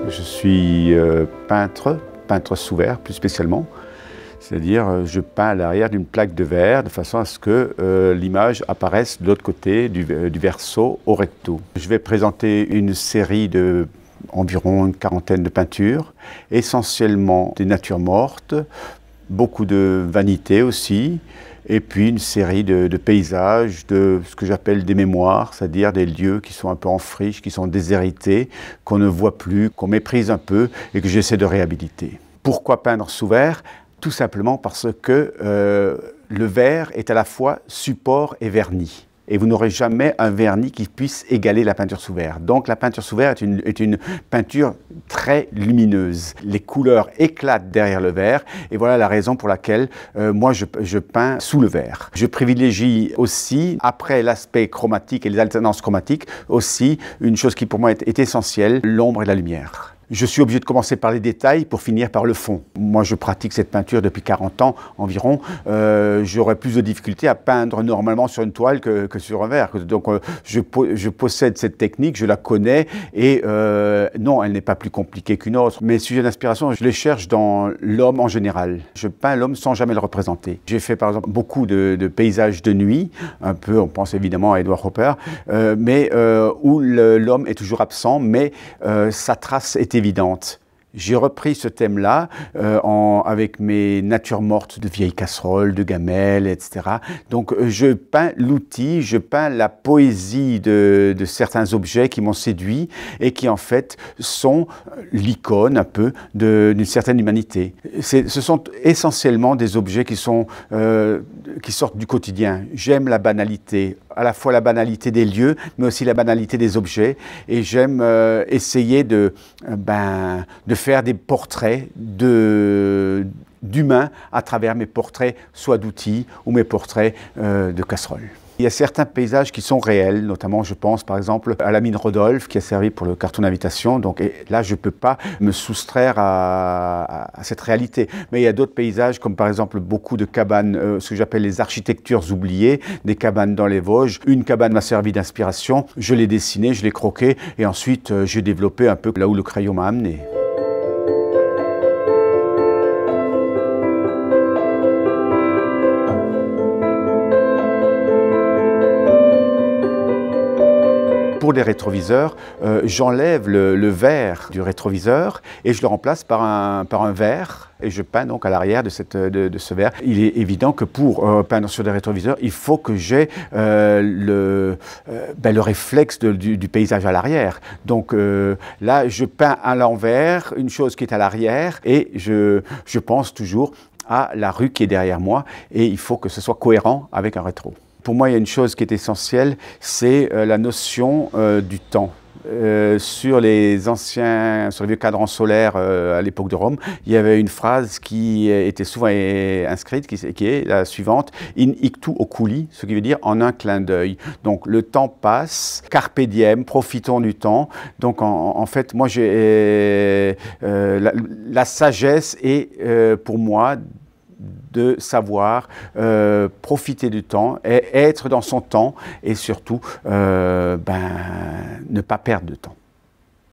Je suis peintre sous verre plus spécialement. C'est-à-dire, je peins à l'arrière d'une plaque de verre de façon à ce que l'image apparaisse de l'autre côté du verso au recto. Je vais présenter une série de environ une quarantaine de peintures, essentiellement des natures mortes, beaucoup de vanité aussi, et puis une série de paysages, de ce que j'appelle des mémoires, c'est-à-dire des lieux qui sont un peu en friche, qui sont déshérités, qu'on ne voit plus, qu'on méprise un peu et que j'essaie de réhabiliter. Pourquoi peindre sous verre ? Tout simplement parce que le verre est à la fois support et vernis. Et vous n'aurez jamais un vernis qui puisse égaler la peinture sous verre. Donc la peinture sous verre est une peinture très lumineuse. Les couleurs éclatent derrière le verre et voilà la raison pour laquelle moi je peins sous le verre. Je privilégie aussi, après l'aspect chromatique et les alternances chromatiques, aussi une chose qui pour moi est essentielle, l'ombre et la lumière. Je suis obligé de commencer par les détails pour finir par le fond. Moi, je pratique cette peinture depuis 40 ans environ. J'aurais plus de difficultés à peindre normalement sur une toile que sur un verre. Donc, je possède cette technique, je la connais et non, elle n'est pas plus compliquée qu'une autre. Mes sujets d'inspiration, je les cherche dans l'homme en général. Je peins l'homme sans jamais le représenter. J'ai fait par exemple beaucoup de paysages de nuit, un peu, on pense évidemment à Edward Hopper, mais où l'homme est toujours absent, mais sa trace est évidente. J'ai repris ce thème-là avec mes natures mortes de vieilles casseroles, de gamelles, etc. Donc je peins l'outil, je peins la poésie de certains objets qui m'ont séduit et qui en fait sont l'icône un peu d'une certaine humanité. Ce sont essentiellement des objets qui sortent du quotidien. J'aime la banalité, à la fois la banalité des lieux, mais aussi la banalité des objets. Et j'aime essayer de faire des portraits d'humains à travers mes portraits, soit d'outils ou mes portraits de casseroles. Il y a certains paysages qui sont réels, notamment je pense par exemple à la mine Rodolphe qui a servi pour le carton d'invitation. Donc là je ne peux pas me soustraire à cette réalité. Mais il y a d'autres paysages comme par exemple beaucoup de cabanes, ce que j'appelle les architectures oubliées, des cabanes dans les Vosges. Une cabane m'a servi d'inspiration, je l'ai dessinée, je l'ai croquée et ensuite j'ai développé un peu là où le crayon m'a amené. Pour les rétroviseurs, j'enlève le verre du rétroviseur et je le remplace par un verre et je peins donc à l'arrière de ce verre. Il est évident que pour peindre sur des rétroviseurs, il faut que j'ai le réflexe du paysage à l'arrière. Donc là, je peins à l'envers une chose qui est à l'arrière et je pense toujours à la rue qui est derrière moi et il faut que ce soit cohérent avec un rétro. Pour moi, il y a une chose qui est essentielle, c'est la notion du temps. Sur les vieux cadrans solaires à l'époque de Rome, il y avait une phrase qui était souvent inscrite, qui est la suivante, in ictu oculi, ce qui veut dire en un clin d'œil. Donc le temps passe, carpe diem, profitons du temps. Donc en fait, moi, la sagesse est pour moi de savoir profiter du temps, être dans son temps et surtout ne pas perdre de temps.